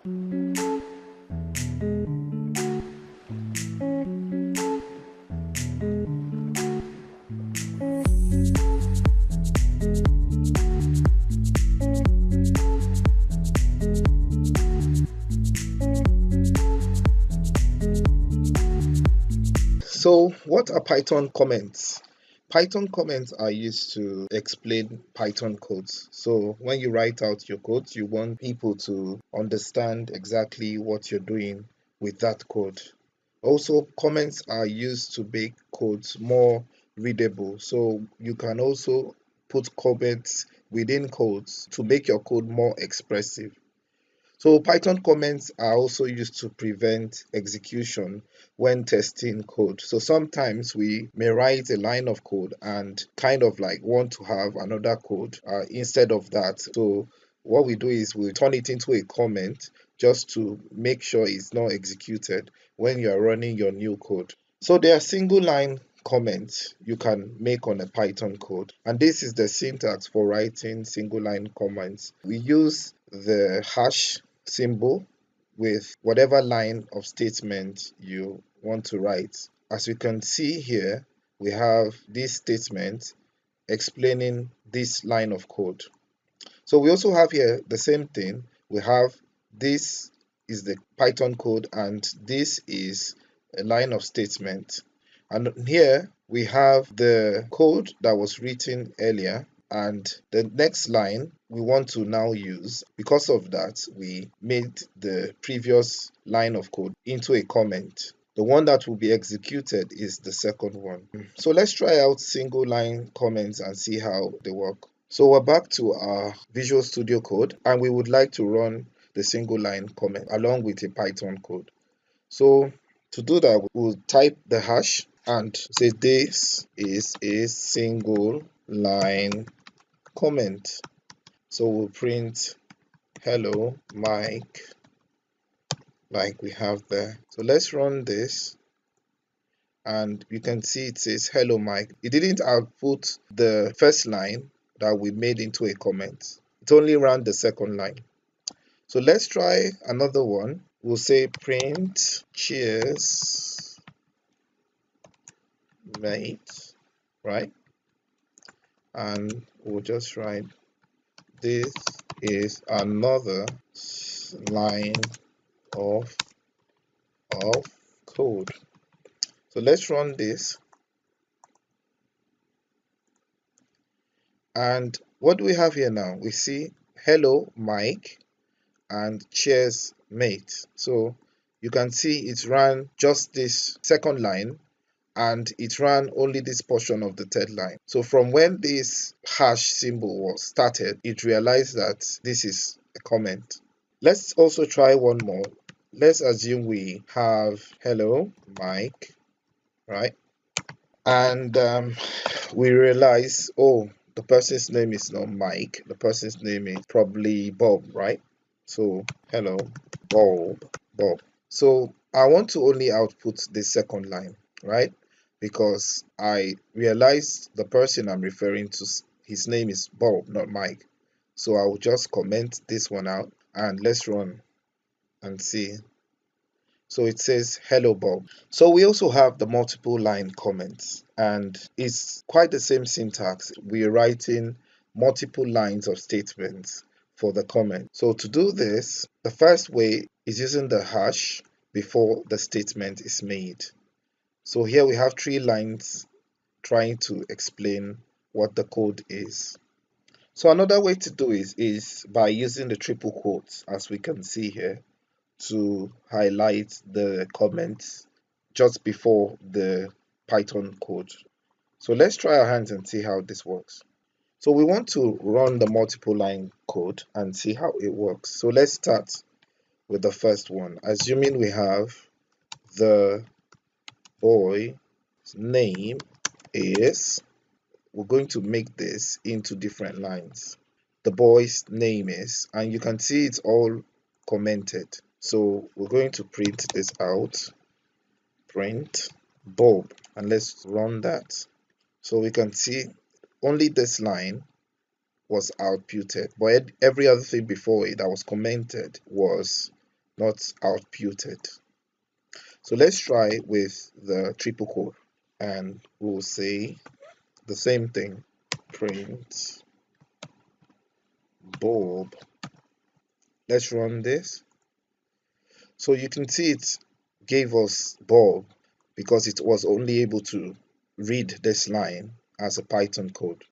So, what are Python comments? Python comments are used to explain Python codes. So, when you write out your codes, you want people to understand exactly what you're doing with that code. Also, comments are used to make codes more readable. So, you can also put comments within codes to make your code more expressive. So Python comments are also used to prevent execution when testing code. So sometimes we may write a line of code and kind of like want to have another code instead of that. So what we do is we turn it into a comment just to make sure it's not executed when you are running your new code. So there are single line comments you can make on a Python code, and this is the syntax for writing single line comments. We use the hash symbol with whatever line of statement you want to write. As you can see here, we have this statement explaining this line of code. So we also have here the same thing. We have this is the Python code and this is a line of statement. And here we have the code that was written earlier, and the next line we want to now use. Because of that, we made the previous line of code into a comment. The one that will be executed is the second one. So let's try out single line comments and see how they work. So we're back to our Visual Studio Code, and we would like to run the single line comment along with a Python code. So to do that, we'll type the hash and say this is a single line comment. So we'll print hello Mike like we have there. So let's run this, and you can see it says hello Mike. It didn't output the first line that we made into a comment. It only ran the second line. So let's try another one. We'll say print cheers mate, right? And we'll just write this is another line of code. So let's run this. And what do we have here now? We see hello Mike and cheers mate. So you can see it ran just this second line, and it ran only this portion of the third line. So from when this hash symbol was started, it realized that this is a comment. Let's also try one more. Let's assume we have hello Mike, right? And we realize, oh, the person's name is not Mike, the person's name is probably Bob, right? So hello Bob. So I want to only output the second line, right? Because I realized the person I'm referring to, his name is Bob, not Mike. So I will just comment this one out, and let's run and see. So it says hello Bob. So we also have the multiple line comments, and it's quite the same syntax. We're writing multiple lines of statements for the comment. So to do this, the first way is using the hash before the statement is made. So here we have 3 lines trying to explain what the code is. So another way to do it is by using the triple quotes, as we can see here, to highlight the comments just before the Python code. So let's try our hands and see how this works. So we want to run the multiple line code and see how it works. So let's start with the first one. Assuming we have the boy's name is, we're going to make this into different lines. The boy's name is, and you can see it's all commented. So we're going to print this out, print Bob, and let's run that. So we can see only this line was outputted, but every other thing before it that was commented was not outputted. So let's try with the triple quote, and we'll say the same thing. Print bulb. Let's run this. So you can see it gave us bulb because it was only able to read this line as a Python code.